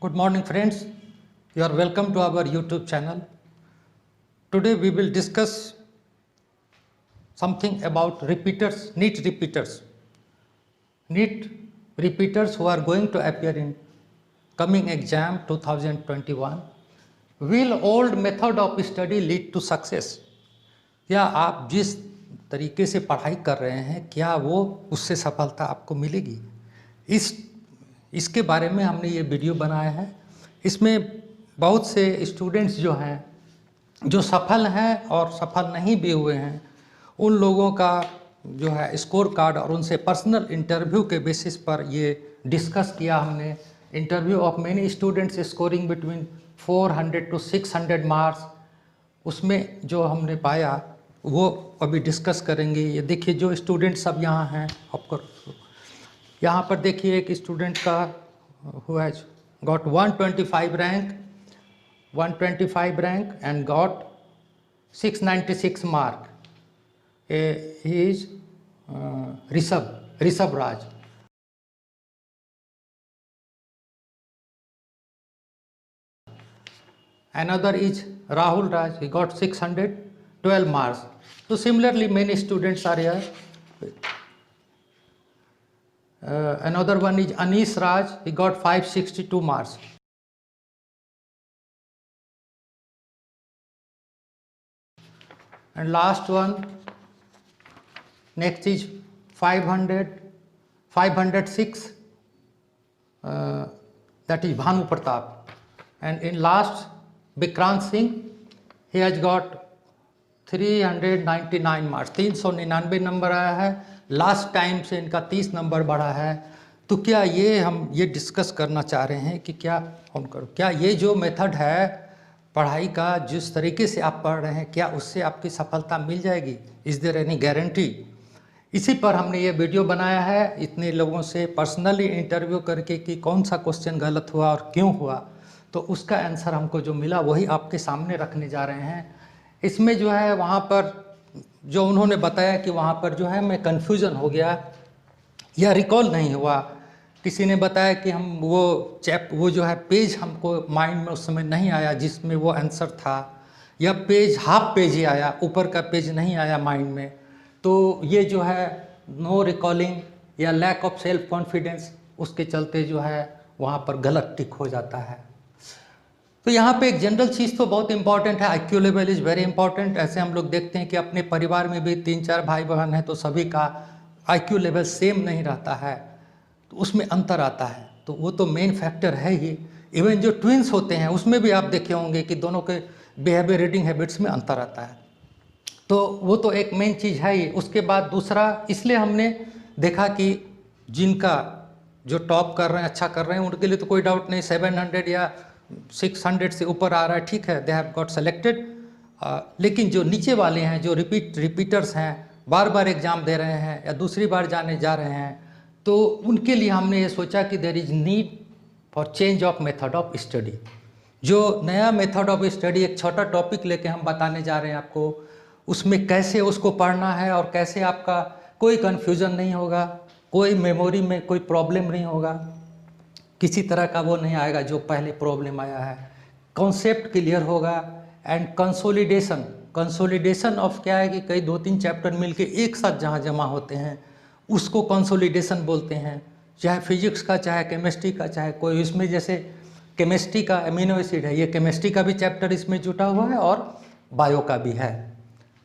Good morning friends, you are welcome to our YouTube channel. Today we will discuss something about repeaters, NEET repeaters. NEET repeaters who are going to appear in coming exam 2021. Will old method of study lead to success? या आप जिस तरीके से पढ़ाई कर रहे हैं क्या वो उससे सफलता आपको मिलेगी? इसके बारे में हमने ये वीडियो बनाया है। इसमें बहुत से स्टूडेंट्स जो हैं जो सफल हैं और सफल नहीं भी हुए हैं उन लोगों का जो है स्कोर कार्ड और उनसे पर्सनल इंटरव्यू के बेसिस पर ये डिस्कस किया हमने। Interview of many students scoring between 400 to 600 marks, उसमें जो हमने पाया वो अभी डिस्कस करेंगे। ये देखिए जो स्टूडेंट सब यहाँ हैं, आपको यहाँ पर देखिए एक स्टूडेंट का who has got 125 rank and got 696 mark. He is Rishabh Raj. Another is Rahul Raj, he got 612 marks. So similarly many students are here. Another one is Anish Raj, he got 562 marks. And last one, next is 506, that is Bhanu Pratap. And in last, Vikrant Singh, he has got 399 marks, 399 number आया है। Last time से इनका 30 number बढ़ा है। तो क्या ये हम ये डिस्कस करना चाह रहे हैं कि क्या ये जो मेथड है पढ़ाई का, जिस तरीके से आप पढ़ रहे हैं, क्या उससे आपकी सफलता मिल जाएगी? Is there any guarantee? इसी पर हमने ये वीडियो बनाया है, इतने लोगों से पर्सनली इंटरव्यू करके कि कौन सा क्वेश्चन गलत हुआ और क्यों हुआ, तो उसका आंसर हमको जो मिला वही आपके सामने रखने जा रहे हैं। इसमें जो है वहाँ पर जो उन्होंने बताया कि वहाँ पर जो है मैं कन्फ्यूज़न हो गया या रिकॉल नहीं हुआ। किसी ने बताया कि हम वो जो है पेज हमको माइंड में उस समय नहीं आया जिसमें वो आंसर था, या पेज हाफ पेज ही आया, ऊपर का पेज नहीं आया माइंड में। तो ये जो है नो रिकॉलिंग या लैक ऑफ सेल्फ कॉन्फिडेंस, उसके चलते जो है वहाँ पर गलत टिक हो जाता है। तो यहाँ पे एक जनरल चीज़ तो बहुत इंपॉर्टेंट है, IQ level is very important. ऐसे हम लोग देखते हैं कि अपने परिवार में भी 3-4 भाई बहन हैं तो सभी का IQ लेवल सेम नहीं रहता है, तो उसमें अंतर आता है। तो वो तो मेन फैक्टर है ही। इवन जो ट्विंस होते हैं उसमें भी आप देखे होंगे कि दोनों के बिहेवियर रीडिंग हैबिट्स में अंतर आता है। तो वो तो एक मेन चीज़ है ही। उसके बाद दूसरा, इसलिए हमने देखा कि जिनका जो टॉप कर रहे हैं, अच्छा कर रहे हैं, उनके लिए तो कोई डाउट नहीं, 700 या 600 से ऊपर आ रहा है, ठीक है, दे हैव गॉट सेलेक्टेड। लेकिन जो नीचे वाले हैं, जो रिपीटर्स हैं, बार बार एग्ज़ाम दे रहे हैं या दूसरी बार जाने जा रहे हैं, तो उनके लिए हमने ये सोचा कि there is need for change of method of study. जो नया मेथड ऑफ स्टडी, एक छोटा टॉपिक लेके हम बताने जा रहे हैं आपको, उसमें कैसे उसको पढ़ना है और कैसे आपका कोई कन्फ्यूज़न नहीं होगा, कोई मेमोरी में कोई प्रॉब्लम नहीं होगा, किसी तरह का वो नहीं आएगा जो पहले प्रॉब्लम आया है। कॉन्सेप्ट क्लियर होगा। एंड कंसोलिडेशन ऑफ क्या है कि कई 2-3 चैप्टर मिलके एक साथ जहाँ जमा होते हैं उसको कंसोलिडेशन बोलते हैं। चाहे फिजिक्स का, चाहे केमिस्ट्री का, चाहे कोई, इसमें जैसे केमिस्ट्री का अमीनो एसिड है, ये केमिस्ट्री का भी चैप्टर इसमें जुटा हुआ है और बायो का भी है।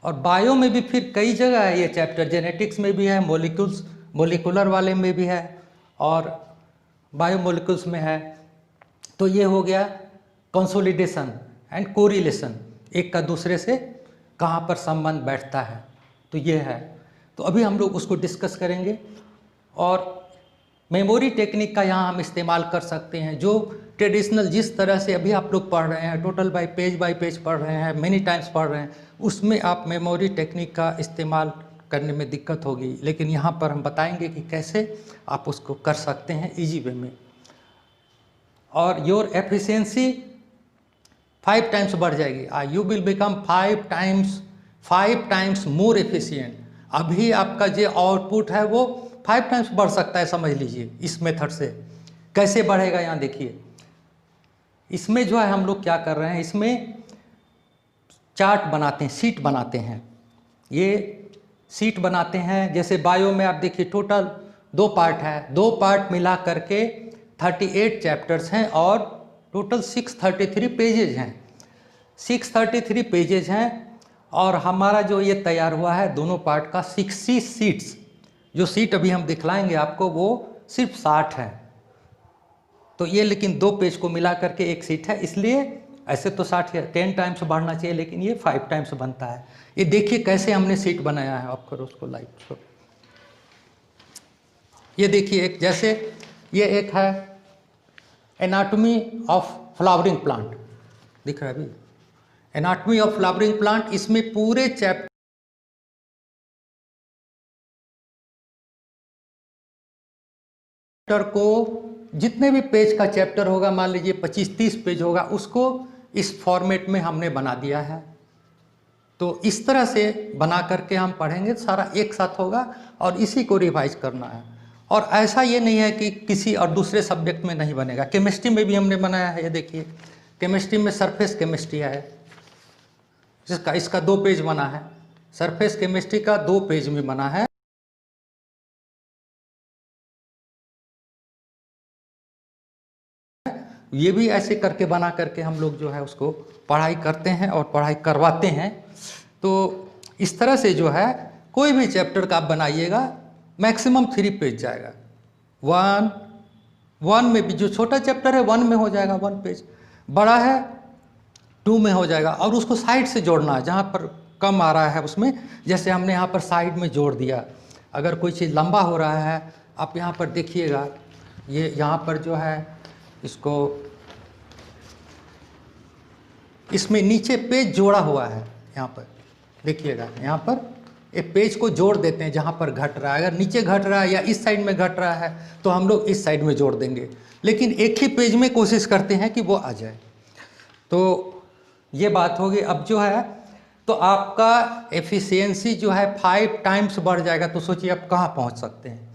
और बायो में भी फिर कई जगह है ये चैप्टर, जेनेटिक्स में भी है, मोलिकुलर वाले में भी है और बायोमोलिकुल्स में है। तो ये हो गया कंसोलिडेशन एंड कोरिलेशन, एक का दूसरे से कहाँ पर संबंध बैठता है, तो ये है। तो अभी हम लोग उसको डिस्कस करेंगे। और मेमोरी टेक्निक का यहाँ हम इस्तेमाल कर सकते हैं, जो ट्रेडिशनल जिस तरह से अभी आप लोग पढ़ रहे हैं, टोटल बाय पेज पढ़ रहे हैं, मेनी टाइम्स पढ़ रहे हैं, उसमें आप मेमोरी टेक्निक का इस्तेमाल करने में दिक्कत होगी। लेकिन यहाँ पर हम बताएंगे कि कैसे आप उसको कर सकते हैं इजी वे में, और योर एफिशिएंसी 5 टाइम्स बढ़ जाएगी। You will become 5 times more efficient. अभी आपका जो आउटपुट है वो 5 टाइम्स बढ़ सकता है, समझ लीजिए इस मेथड से। कैसे बढ़ेगा यहाँ देखिए। इसमें जो है हम लोग क्या कर रहे हैं, इसमें चार्ट बनाते हैं, शीट बनाते हैं। ये शीट बनाते हैं, जैसे बायो में आप देखिए टोटल 2 पार्ट है, 2 पार्ट मिला करके 38 चैप्टर्स हैं और टोटल 633 पेजेज हैं। 633 पेजेज हैं और हमारा जो ये तैयार हुआ है दोनों पार्ट का 60 सीट्स, जो सीट अभी हम दिखलाएंगे आपको वो सिर्फ 60 है। तो ये लेकिन 2 पेज को मिला करके एक सीट है, इसलिए ऐसे तो 60 है, 10 टाइम्स बढ़ना चाहिए, लेकिन ये 5 टाइम्स बनता है। ये देखिए कैसे हमने सीट बनाया है, आप करो उसको लाइक। ये देखिए एक, जैसे ये एक है एनाटॉमी ऑफ फ्लावरिंग प्लांट, दिख रहा है अभी, एनाटॉमी ऑफ फ्लावरिंग प्लांट। इसमें पूरे चैप्टर को, जितने भी पेज का चैप्टर होगा, मान लीजिए 25-30 पेज होगा, उसको इस फॉर्मेट में हमने बना दिया है। तो इस तरह से बना करके हम पढ़ेंगे, सारा एक साथ होगा और इसी को रिवाइज करना है। और ऐसा ये नहीं है कि किसी और दूसरे सब्जेक्ट में नहीं बनेगा, केमिस्ट्री में भी हमने बनाया है। ये देखिए केमिस्ट्री में सरफेस केमिस्ट्री है, इसका 2 पेज बना है, सरफेस केमिस्ट्री का 2 पेज में बना है। ये भी ऐसे करके बना करके हम लोग जो है उसको पढ़ाई करते हैं और पढ़ाई करवाते हैं। तो इस तरह से जो है कोई भी चैप्टर का आप बनाइएगा, मैक्सिमम 3 पेज जाएगा। 1 में भी जो छोटा चैप्टर है 1 में हो जाएगा 1 पेज, बड़ा है 2 में हो जाएगा। और उसको साइड से जोड़ना है, जहाँ पर कम आ रहा है उसमें, जैसे हमने यहाँ पर साइड में जोड़ दिया। अगर कोई चीज़ लंबा हो रहा है, आप यहाँ पर देखिएगा, ये यहाँ पर जो है इसको, इसमें नीचे पेज जोड़ा हुआ है, यहाँ पर देखिएगा, यहाँ पर एक पेज को जोड़ देते हैं जहाँ पर घट रहा है। अगर नीचे घट रहा है या इस साइड में घट रहा है तो हम लोग इस साइड में जोड़ देंगे, लेकिन एक ही पेज में कोशिश करते हैं कि वो आ जाए। तो ये बात होगी। अब जो है तो आपका एफिशिएंसी जो है 5 टाइम्स बढ़ जाएगा। तो सोचिए आप कहाँ पहुँच सकते हैं।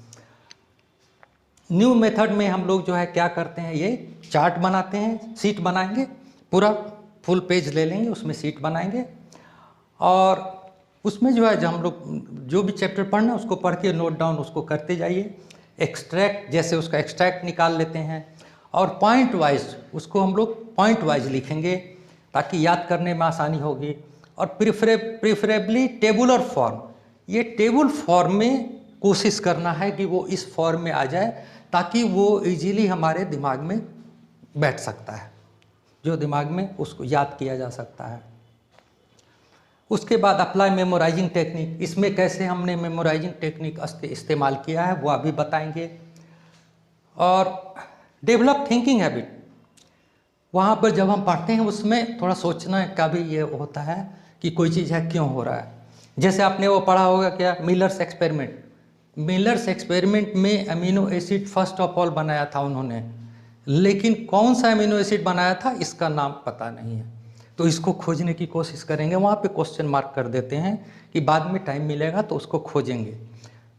न्यू मेथड में हम लोग जो है क्या करते हैं, ये चार्ट बनाते हैं, शीट बनाएंगे, पूरा फुल पेज ले लेंगे, उसमें शीट बनाएंगे और उसमें जो है, जब हम लोग जो भी चैप्टर पढ़ना है उसको पढ़ के नोट डाउन उसको करते जाइए। एक्सट्रैक्ट, जैसे उसका एक्सट्रैक्ट निकाल लेते हैं और पॉइंट वाइज उसको हम लोग पॉइंट वाइज लिखेंगे ताकि याद करने में आसानी होगी। और प्रिफरेबली टेबुलर फॉर्म, ये टेबल फॉर्म में कोशिश करना है कि वो इस फॉर्म में आ जाए ताकि वो इजीली हमारे दिमाग में बैठ सकता है, जो दिमाग में उसको याद किया जा सकता है। उसके बाद अप्लाई मेमोराइजिंग टेक्निक, इसमें कैसे हमने मेमोराइजिंग टेक्निक इस्तेमाल किया है वो अभी बताएंगे। और डेवलप थिंकिंग हैबिट, वहाँ पर जब हम पढ़ते हैं उसमें थोड़ा सोचना का भी ये होता है कि कोई चीज़ है क्यों हो रहा है। जैसे आपने वो पढ़ा होगा क्या, मिलर्स एक्सपेरिमेंट। मिलर्स एक्सपेरिमेंट में amino acid first of all बनाया था उन्होंने, लेकिन कौन सा अमीनो एसिड बनाया था इसका नाम पता नहीं है। तो इसको खोजने की कोशिश करेंगे, वहाँ पे क्वेश्चन मार्क कर देते हैं कि बाद में टाइम मिलेगा तो उसको खोजेंगे।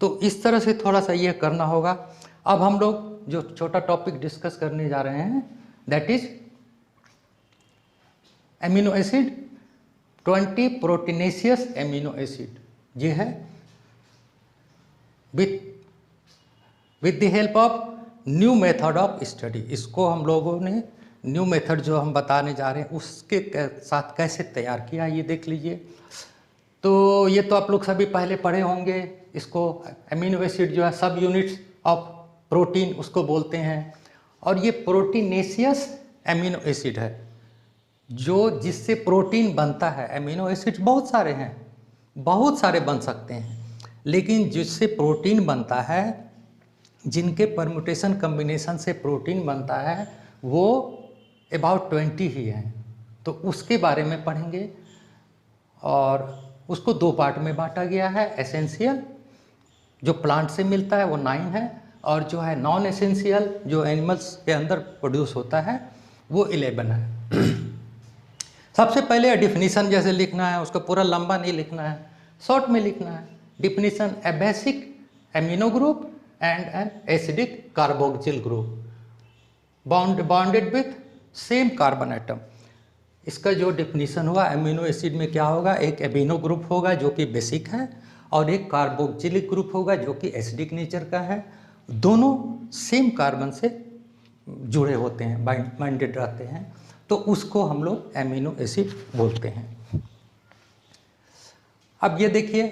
तो इस तरह से थोड़ा सा ये करना होगा। अब हम लोग जो छोटा टॉपिक डिस्कस करने जा रहे हैं, that is amino acid, 20 proteinaceous amino acid. ये है with the help of new method of study. इसको हम लोगों ने न्यू मेथड जो हम बताने जा रहे हैं उसके साथ कैसे तैयार किया, ये देख लीजिए। तो ये तो आप लोग सभी पहले पढ़े होंगे इसको। एमिनो एसिड जो है सब यूनिट्स ऑफ प्रोटीन उसको बोलते हैं, और ये प्रोटीनेशियस एमिनो एसिड है, जो जिससे प्रोटीन बनता है। एमिनो एसिड बहुत सारे हैं, बहुत सारे बन सकते हैं, लेकिन जिससे प्रोटीन बनता है, जिनके परम्यूटेशन कम्बिनेशन से प्रोटीन बनता है, वो अबाउट 20 ही हैं। तो उसके बारे में पढ़ेंगे और उसको 2 पार्ट में बांटा गया है। एसेंशियल जो प्लांट से मिलता है वो 9 है, और जो है नॉन एसेंशियल जो एनिमल्स के अंदर प्रोड्यूस होता है वो 11 है। सबसे पहले डिफिनीशन जैसे लिखना है, उसको पूरा लंबा नहीं लिखना है, शॉर्ट में लिखना है। Definition, A basic amino group and an acidic carboxyl group bonded with same carbon atom. इसका जो डिफिनीशन हुआ, अमीनो एसिड में क्या होगा, एक एमिनो ग्रुप होगा जो कि बेसिक है और एक कार्बोक्सिलिक ग्रुप होगा जो कि एसिडिक नेचर का है। दोनों सेम कार्बन से जुड़े होते हैं, बाइंडेड रहते हैं, तो उसको हम लोग एमिनो एसिड बोलते हैं। अब ये देखिए,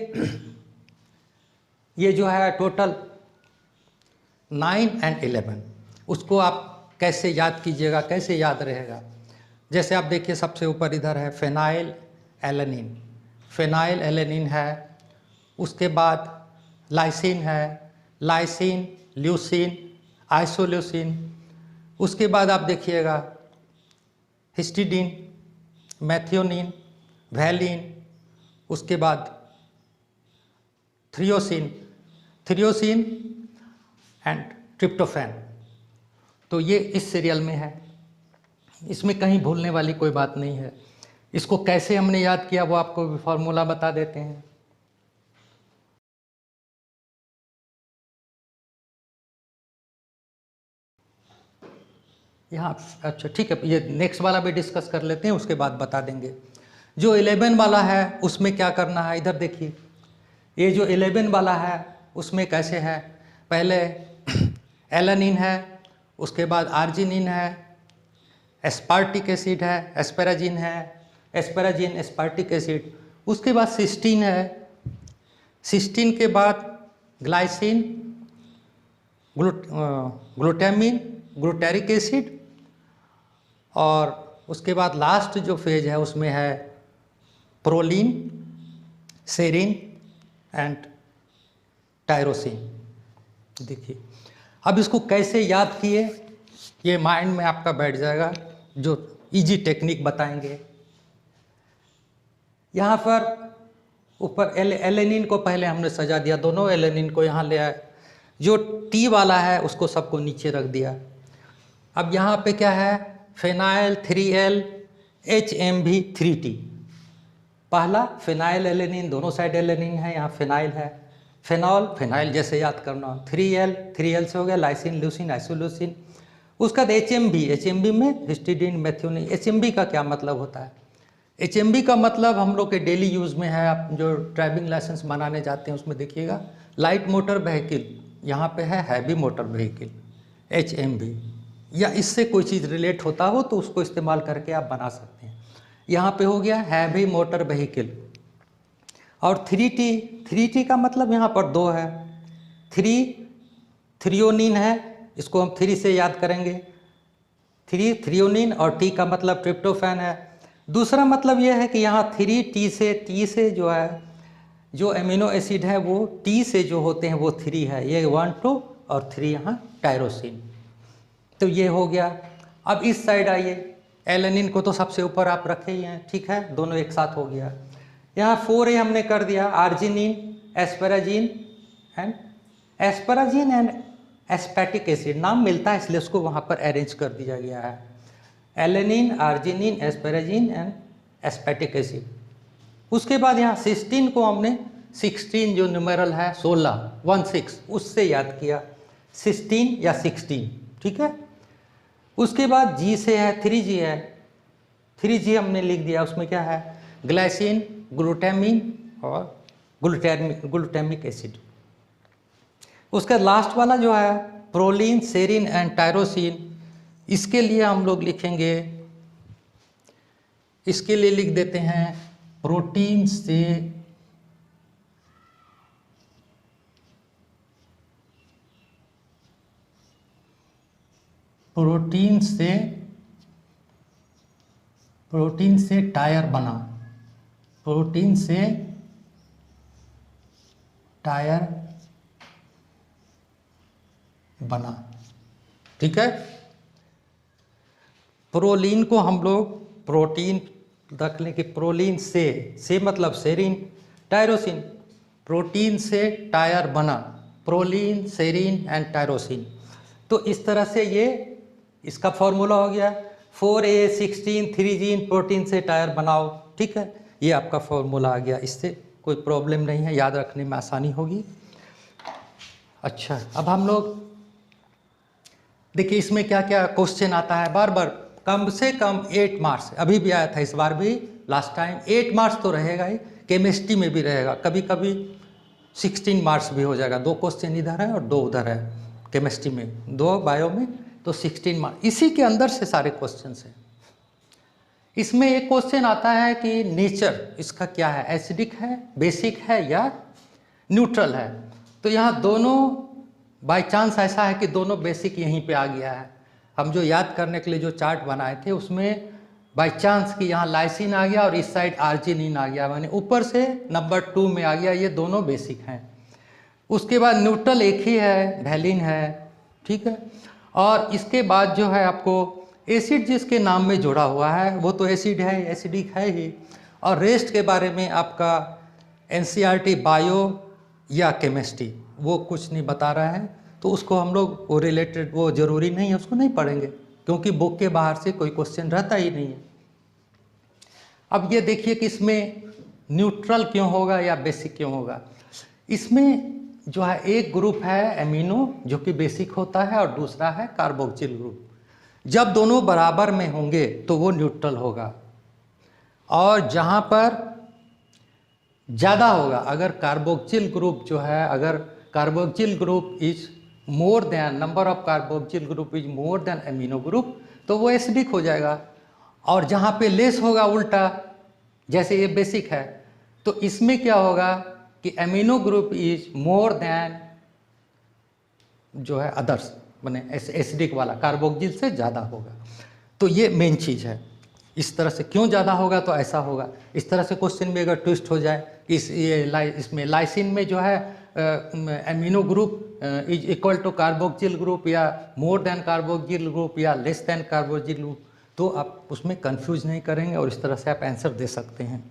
ये जो है टोटल 9 और 11, उसको आप कैसे याद कीजिएगा, कैसे याद रहेगा। जैसे आप देखिए सबसे ऊपर इधर है फेनाइल एलेनिन, फेनाइल एलेनिन है। उसके बाद लाइसिन है, लाइसिन, ल्यूसिन, आइसोल्यूसिन। उसके बाद आप देखिएगा हिस्टिडीन, मैथियोनिन, वैलिन। उसके बाद थ्रियोसिन, थ्रियोसिन एंड ट्रिप्टोफैन। तो ये इस सीरियल में है, इसमें कहीं भूलने वाली कोई बात नहीं है। इसको कैसे हमने याद किया वो आपको फॉर्मूला बता देते हैं। यहाँ अच्छा ठीक है, ये नेक्स्ट वाला भी डिस्कस कर लेते हैं, उसके बाद बता देंगे। जो 11 वाला है उसमें क्या करना है, इधर देखिए। ये जो 11 वाला है उसमें कैसे है, पहले एलेनिन है, उसके बाद आर्जिनिन है, एस्पार्टिक एसिड है, एस्पेराजिन है, एस्पेराजिन एस्पार्टिक एसिड। उसके बाद सिस्टीन है, सिस्टीन के बाद ग्लाइसिन, ग्लूटामिन, ग्लूटारिक एसिड, और उसके बाद लास्ट जो फेज है उसमें है प्रोलीन, सेरिन एंड टायरोसिन। देखिए अब इसको कैसे याद किए, ये माइंड में आपका बैठ जाएगा, जो इजी टेक्निक बताएंगे। यहाँ पर ऊपर एलेनिन को पहले हमने सजा दिया, दोनों एलेनिन को यहाँ ले आए। जो टी वाला है उसको सबको नीचे रख दिया। अब यहाँ पे क्या है, फेनाइल 3L HMB 3T। पहला फेनाइल एलेनिन, दोनों साइड एलेनिन है, यहाँ फेनाइल है। फेनॉल, फेनाइल जैसे याद करना, 3L से हो गया लाइसिन, ल्यूसिन, आइसोल्यूसिन। उसका बाद HMB में हिस्टिडीन, मैथियोनिन। HMB का क्या मतलब होता है, HMB का मतलब हम लोग के डेली यूज़ में है। आप जो ड्राइविंग लाइसेंस बनाने जाते हैं उसमें देखिएगा लाइट मोटर व्हीकल, यहाँ पे है हैवी मोटर व्हीकल, HMB। या इससे कोई चीज़ रिलेट होता हो तो उसको इस्तेमाल करके आप बना सकते हैं। यहाँ पे हो गया हैवी मोटर व्हीकल। और 3T का मतलब यहाँ पर 2 है। थ्रियोनिन है, इसको हम 3 से याद करेंगे, थ्रियोनिन, और T का मतलब ट्रिप्टोफैन है। दूसरा मतलब यह है कि यहाँ 3T से जो है, जो एमिनो एसिड है वो T से जो होते हैं वो 3 है, ये 1, 2 और 3 यहाँ टायरोसिन। तो ये हो गया। अब इस साइड आइए, एलेनिन को तो सबसे ऊपर आप रखे ही हैं, ठीक है, दोनों एक साथ हो गया। यहाँ 4A हमने कर दिया, arginine, asparagine and aspartic acid. नाम मिलता है इसलिए उसको वहाँ पर अरेंज कर दिया गया है, alanine, arginine, asparagine and aspartic acid. उसके बाद यहाँ सिस्टीन को हमने 16 जो न्यूमेरल है 16 उससे याद किया, 16 या 16, ठीक है। उसके बाद G से है, 3G है, 3G हमने लिख दिया। उसमें क्या है, ग्लाइसिन, ग्लूटामिन और ग्लूटामिक एसिड। उसका लास्ट वाला जो है प्रोलीन, सेरिन एंड टायरोसिन, इसके लिए हम लोग लिखेंगे, इसके लिए लिख देते हैं प्रोटीन से टायर बना, प्रोटीन से टायर बना, ठीक है। प्रोलीन को हम लोग प्रोटीन रख लें कि प्रोलीन से मतलब सेरिन, टायरोसिन, प्रोटीन से टायर बना, प्रोलीन, सेरिन एंड टायरोसिन। तो इस तरह से ये इसका फॉर्मूला हो गया 4A 16 3G प्रोटीन से टायर बनाओ, ठीक है। ये आपका फॉर्मूला आ गया, इससे कोई प्रॉब्लम नहीं है, याद रखने में आसानी होगी। अच्छा, अब हम लोग देखिए इसमें क्या क्या क्वेश्चन आता है, बार बार कम से कम 8 मार्क्स, अभी भी आया था, इस बार भी लास्ट टाइम 8 मार्क्स तो रहेगा ही, केमिस्ट्री में भी रहेगा, कभी कभी 16 मार्क्स भी हो जाएगा, 2 क्वेश्चन इधर है और 2 उधर है, केमिस्ट्री में 2 बायो में, तो 16 मार्क्स इसी के अंदर से सारे क्वेश्चन हैं। इसमें एक क्वेश्चन आता है कि नेचर इसका क्या है, एसिडिक है, बेसिक है या न्यूट्रल है। तो यहाँ दोनों बाय चांस ऐसा है कि दोनों बेसिक यहीं पे आ गया है। हम जो याद करने के लिए जो चार्ट बनाए थे उसमें बाय चांस कि यहाँ लाइसिन आ गया और इस साइड आर्जिनिन आ गया, मैंने ऊपर से नंबर 2 में आ गया, ये दोनों बेसिक हैं। उसके बाद न्यूट्रल एक ही है, वैलिन है, ठीक है। और इसके बाद जो है आपको एसिड जिसके नाम में जुड़ा हुआ है वो तो एसिड है, एसिडिक है ही। और रेस्ट के बारे में आपका एनसीईआरटी बायो या केमिस्ट्री वो कुछ नहीं बता रहा है, तो उसको हम लोग वो रिलेटेड वो ज़रूरी नहीं है, उसको नहीं पढ़ेंगे क्योंकि बुक के बाहर से कोई क्वेश्चन रहता ही नहीं है। अब ये देखिए कि इसमें न्यूट्रल क्यों होगा या बेसिक क्यों होगा। इसमें जो है एक ग्रुप है एमिनो जो कि बेसिक होता है और दूसरा है कार्बोक्सिल ग्रुप। जब दोनों बराबर में होंगे तो वो न्यूट्रल होगा, और जहाँ पर ज़्यादा होगा, अगर कार्बोक्सिल ग्रुप जो है, अगर carboxyl group is more than number of carboxyl group is more than amino group, तो वो एसिडिक हो जाएगा। और जहाँ पे लेस होगा उल्टा, जैसे ये बेसिक है, तो इसमें क्या होगा कि amino group is more than जो है अदर्स, माने एसिडिक वाला कार्बोक्सिल से ज़्यादा होगा। तो ये मेन चीज़ है। इस तरह से क्यों ज़्यादा होगा तो ऐसा होगा। इस तरह से क्वेश्चन में अगर ट्विस्ट हो जाए कि इसमें लाइसिन में जो है amino group is equal to carboxyl group या मोर देन कार्बोक्सिल ग्रुप या लेस देन कार्बोक्सिल ग्रुप, तो आप उसमें कंफ्यूज नहीं करेंगे और इस तरह से आप आंसर दे सकते हैं।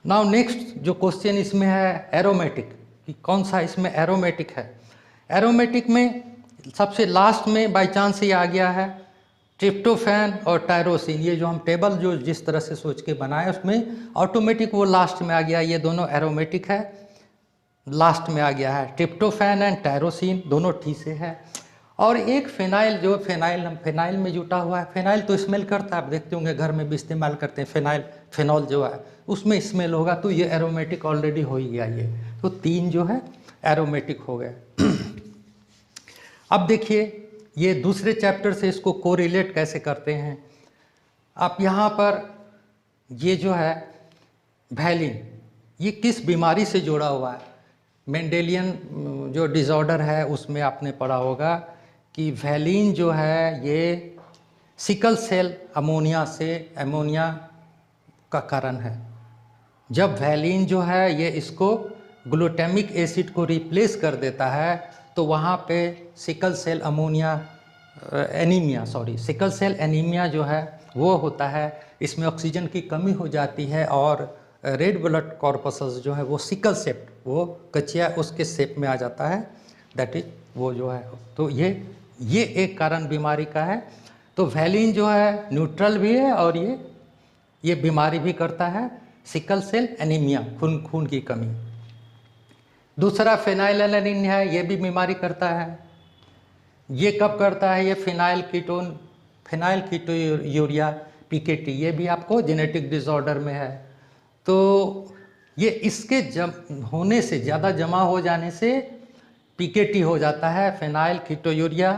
नाउ नेक्स्ट जो क्वेश्चन इसमें है एरोमेटिक, कि कौन सा इसमें एरोमेटिक है। एरोमेटिक में सबसे लास्ट में बाय चांस ये आ गया है ट्रिप्टोफैन और टायरोसिन। ये जो हम टेबल जो जिस तरह से सोच के बनाए उसमें ऑटोमेटिक वो लास्ट में आ गया, ये दोनों एरोमेटिक है, लास्ट में आ गया है। ट्रिप्टोफैन एंड टायरोसिन दोनों टी से है। और एक फिनाइल, जो फिनाइल में जुटा हुआ है, फिनाइल तो स्मेल करता है, आप देखते होंगे घर में भी इस्तेमाल करते हैं फिनाइल, फिनॉल जो है उसमें स्मेल होगा, तो ये एरोमेटिक ऑलरेडी हो ही गया। ये तो 3 जो है एरोमेटिक हो गए। अब देखिए ये दूसरे चैप्टर से इसको कोरिलेट कैसे करते हैं। आप यहाँ पर ये जो है वैलिन, ये किस बीमारी से जुड़ा हुआ है। मेंडेलियन जो डिसऑर्डर है उसमें आपने पढ़ा होगा कि वैलिन जो है ये सिकल सेल अमोनिया का कारण है। जब वैलिन जो है ये इसको ग्लूटामिक एसिड को रिप्लेस कर देता है तो वहाँ पे सिकल सेल एनीमिया जो है वो होता है। इसमें ऑक्सीजन की कमी हो जाती है और रेड ब्लड कॉर्पसल्स जो है वो सिकल शेप, वो कचिया उसके शेप में आ जाता है, दैट इज वो जो है। तो ये एक कारण बीमारी का है। तो वैलिन जो है न्यूट्रल भी है और ये बीमारी भी करता है, सिकल सेल एनीमिया, खून की कमी। दूसरा फेनाइलएलानिन है, ये भी बीमारी करता है। ये कब करता है, ये फिनाइल कीटोयूरिया पीकेटी, ये भी आपको जेनेटिक डिसऑर्डर में है। तो ये इसके होने से, ज़्यादा जमा हो जाने से पीकेटी हो जाता है, फिनाइल कीटोयूरिया,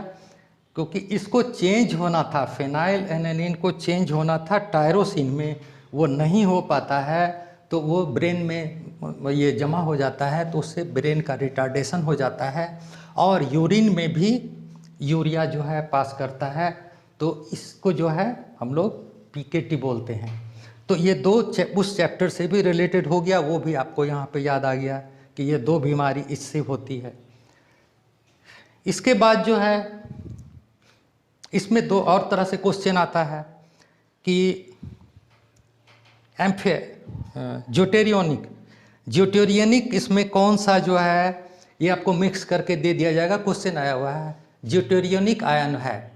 क्योंकि इसको चेंज होना था, फेनाइलएलानिन को चेंज होना था टायरोसिन में, वो नहीं हो पाता है, तो वो ब्रेन में ये जमा हो जाता है, तो उससे ब्रेन का रिटार्डेशन हो जाता है और यूरिन में भी यूरिया जो है पास करता है, तो इसको जो है हम लोग पीकेटी बोलते हैं। तो ये 2 उस चैप्टर से भी रिलेटेड हो गया, वो भी आपको यहाँ पे याद आ गया कि ये 2 बीमारी इससे होती है। इसके बाद जो है इसमें 2 और तरह से क्वेश्चन आता है कि ज्यूटेरियनिक इसमें कौन सा जो है, ये आपको मिक्स करके दे दिया जाएगा, क्वेश्चन आया हुआ है। ज्यूटेरियनिक आयन है,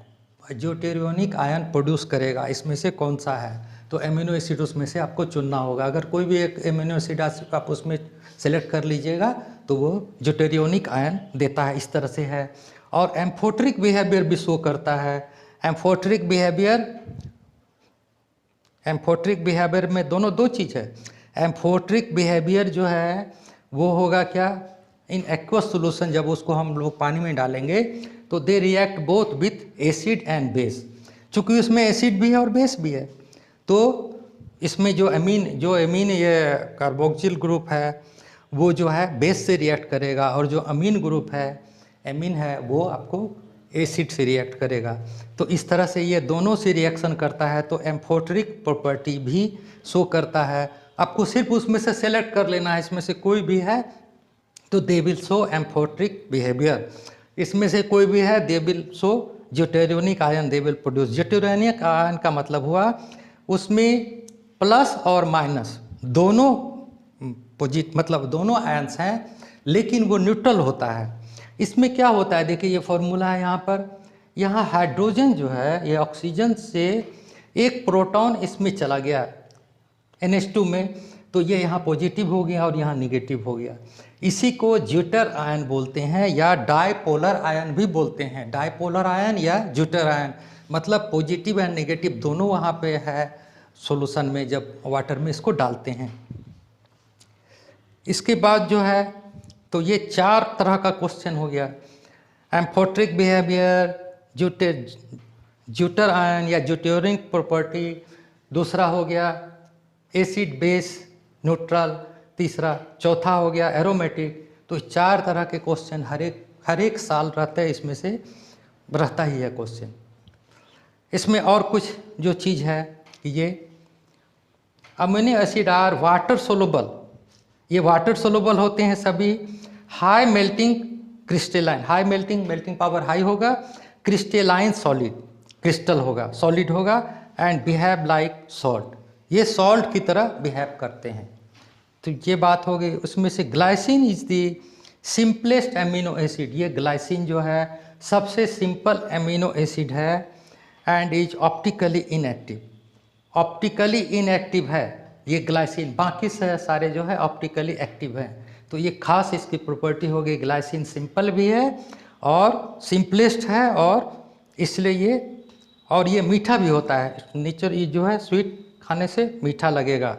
ज्यूटेरियनिक आयन प्रोड्यूस करेगा, इसमें से कौन सा है, तो एमिनो एसिड उसमें से आपको चुनना होगा। अगर कोई भी एक एमिनो एसिड आप उसमें सेलेक्ट कर लीजिएगा तो वो ज्यूटेरियनिक आयन देता है, इस तरह से है। और एम्फोट्रिक बिहेवियर भी शो करता है। एम्फोट्रिक बिहेवियर में दोनों दो चीज़ है। एम्फोट्रिक बिहेवियर जो है वो होगा क्या, इन एक्वस सोल्यूशन, जब उसको हम लोग पानी में डालेंगे तो they react both with acid and base. चूँकि उसमें एसिड भी है और बेस भी है, तो इसमें जो एमीन ये कार्बोक्सिल ग्रुप है वो जो है बेस से रिएक्ट करेगा, और जो अमीन ग्रुप है, एमीन है, वो आपको एसिड से रिएक्ट करेगा। तो इस तरह से ये दोनों से रिएक्शन करता है, तो एम्फोट्रिक प्रॉपर्टी भी शो करता है। आपको सिर्फ उसमें से सेलेक्ट कर लेना है, इसमें से कोई भी है तो they will show amphoteric behaviour, इसमें से कोई भी है they will show zwitterionic ion they will produce. Zwitterionic ion का मतलब हुआ उसमें प्लस और माइनस दोनों मतलब दोनों आयन्स हैं, लेकिन वो न्यूट्रल होता है। इसमें क्या होता है, देखिए ये फॉर्मूला है यहाँ पर, यहाँ हाइड्रोजन जो है ये ऑक्सीजन से एक प्रोटॉन इसमें चला गया NH2 में, तो ये यहाँ पॉजिटिव हो गया और यहाँ निगेटिव हो गया। इसी को ज्यूटर आयन बोलते हैं या डाइपोलर आयन भी बोलते हैं। डाइपोलर आयन या ज्यूटर आयन मतलब पॉजिटिव एंड नेगेटिव दोनों वहाँ पे है सॉल्यूशन में, जब वाटर में इसको डालते हैं। इसके बाद जो है तो ये 4 तरह का क्वेश्चन हो गया, एम्फोट्रिक बिहेवियर, ज्यूटर आयन या ज्यूटेरियनिक प्रॉपर्टी, दूसरा हो गया एसिड बेस न्यूट्रल, तीसरा, चौथा हो गया एरोमेटिक। तो 4 तरह के क्वेश्चन हर एक साल रहते हैं, इसमें से रहता ही है क्वेश्चन। इसमें और कुछ जो चीज़ है कि ये amino acid are water soluble, ये वाटर सोलुबल होते हैं सभी, high melting crystalline, high melting power high होगा, क्रिस्टलाइन सॉलिड, क्रिस्टल होगा, सॉलिड होगा, एंड बिहेव लाइक सॉल्ट, ये सॉल्ट की तरह बिहेव करते हैं। तो ये बात हो गई। उसमें से glycine is the simplest amino acid, ये ग्लाइसिन जो है सबसे सिंपल एमिनो एसिड है, and is optically inactive, optically inactive है ये ग्लाइसिन, बाकी सारे जो है ऑप्टिकली एक्टिव हैं। तो ये खास इसकी प्रॉपर्टी हो गई, ग्लाइसिन सिंपल भी है और सिंपलेस्ट है, और इसलिए ये मीठा भी होता है, नेचर ये जो है स्वीट खाने से मीठा लगेगा।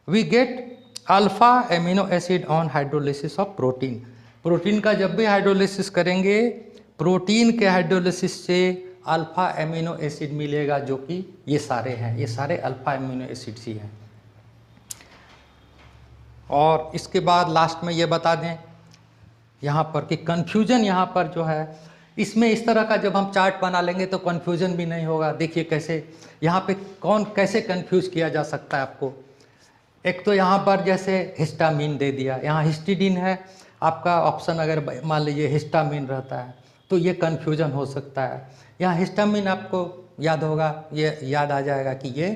We get alpha amino acid on hydrolysis of protein, protein का जब भी हाइड्रोलिसिस करेंगे, प्रोटीन के हाइड्रोलिसिस से अल्फा एमिनो एसिड मिलेगा, जो कि ये सारे हैं, ये सारे अल्फा एमिनो एसिड्स ही हैं। और इसके बाद लास्ट में ये बता दें यहाँ पर कि कन्फ्यूजन यहाँ पर जो है, इसमें इस तरह का जब हम चार्ट बना लेंगे तो कन्फ्यूजन भी नहीं होगा। देखिए कैसे यहाँ पे कौन कैसे कन्फ्यूज किया जा सकता है आपको। एक तो यहाँ पर जैसे हिस्टामिन दे दिया, यहाँ हिस्टिडीन है, आपका ऑप्शन अगर मान लीजिए हिस्टामिन रहता है तो ये कन्फ्यूजन हो सकता है। यहाँ हिस्टामिन आपको याद होगा, ये याद आ जाएगा कि ये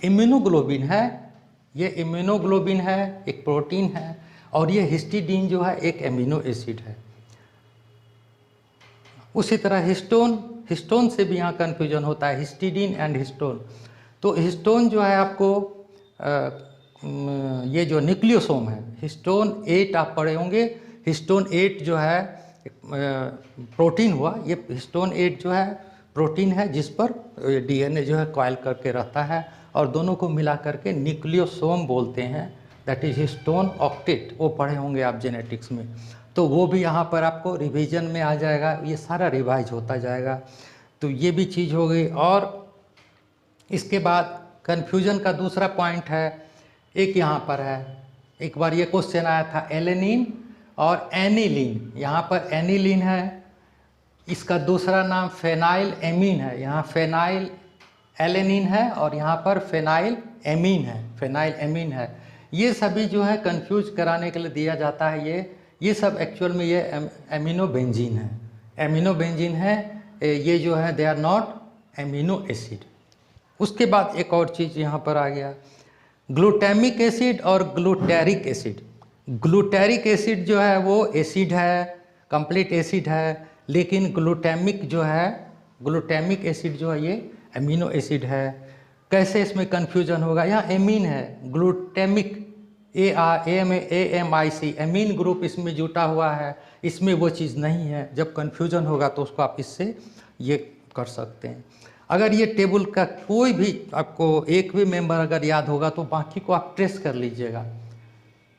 इम्यूनोग्लोबिन है, ये इम्यूनोग्लोबिन है, एक प्रोटीन है, और ये हिस्टिडीन जो है एक एमिनो एसिड है। उसी तरह हिस्टोन से भी यहाँ कन्फ्यूजन होता है, हिस्टिडीन एंड हिस्टोन। तो हिस्टोन जो है आपको ये जो न्यूक्लियोसोम है, हिस्टोन 8 आप पढ़े होंगे, हिस्टोन 8 जो है प्रोटीन हुआ, ये हिस्टोन 8 जो है प्रोटीन है जिस पर DNA जो है कॉइल करके रहता है, और दोनों को मिला करके न्यूक्लियोसोम बोलते हैं, दैट इज हिस्टोन ऑक्टेट, वो पढ़े होंगे आप जेनेटिक्स में। तो वो भी यहाँ पर आपको रिवीजन में आ जाएगा, ये सारा रिवाइज होता जाएगा। तो ये भी चीज़ हो गई। और इसके बाद कन्फ्यूजन का दूसरा पॉइंट है, एक यहाँ पर है, एक बार ये क्वेश्चन आया था एलेनिन और एनिलीन, यहाँ पर एनिलीन है, इसका दूसरा नाम फेनाइल एमीन है, यहाँ फेनाइल एलेनिन है और यहाँ पर फेनाइल एमीन है, फेनाइल एमीन है। ये सभी जो है कंफ्यूज कराने के लिए दिया जाता है। ये सब एक्चुअल में ये एमिनो बेंजीन है, एमिनो बेंजीन है, ये जो है they are not amino acid. उसके बाद एक और चीज़ यहाँ पर आ गया, ग्लूटामिक एसिड और ग्लूटेरिक एसिड। ग्लूटेरिक एसिड जो है वो एसिड है, कंप्लीट एसिड है, लेकिन ग्लूटामिक जो है, ग्लूटामिक एसिड जो है ये एमिनो एसिड है। कैसे इसमें कन्फ्यूजन होगा, यहाँ एमीन है, ग्लूटामिक AMIC, एमीन ग्रुप इसमें जुटा हुआ है, इसमें वो चीज़ नहीं है। जब कन्फ्यूजन होगा तो उसको आप इससे ये कर सकते हैं। अगर ये टेबल का कोई भी आपको एक भी मेंबर अगर याद होगा तो बाकी को आप ट्रेस कर लीजिएगा।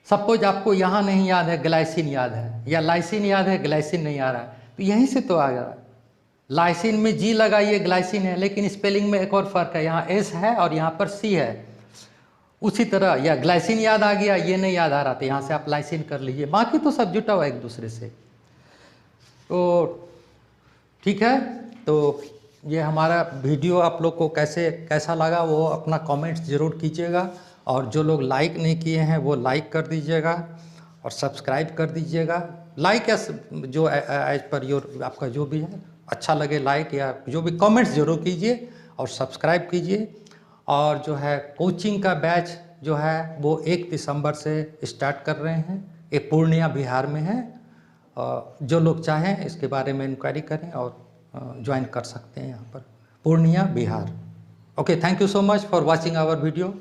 सपोज आपको यहाँ नहीं याद है, ग्लाइसिन याद है, या लाइसिन याद है, ग्लाइसिन नहीं आ रहा है, तो यहीं से तो आ रहा है। लाइसिन में जी लगाइए, ग्लाइसिन है, लेकिन स्पेलिंग में एक और फ़र्क है, यहाँ एस है और यहाँ पर सी है। उसी तरह या ग्लाइसिन याद आ गया, ये नहीं याद आ रहा, तो यहाँ से आप लाइसिन कर लीजिए, बाकी तो सब जुटा हुआ एक दूसरे से। तो ठीक है, तो ये हमारा वीडियो आप लोग को कैसा लगा वो अपना कमेंट्स ज़रूर कीजिएगा, और जो लोग लाइक नहीं किए हैं वो लाइक कर दीजिएगा और सब्सक्राइब कर दीजिएगा। लाइक या जो एज पर योर आपका जो भी है अच्छा लगे, लाइक या जो भी कमेंट्स ज़रूर कीजिए और सब्सक्राइब कीजिए। और जो है कोचिंग का बैच जो है वो 1 दिसंबर से स्टार्ट कर रहे हैं, ये पूर्णिया बिहार में है। जो लोग चाहें इसके बारे में इंक्वायरी करें और ज्वाइन कर सकते हैं यहाँ पर, Purnia Bihar. Okay, thank you so much for watching our video.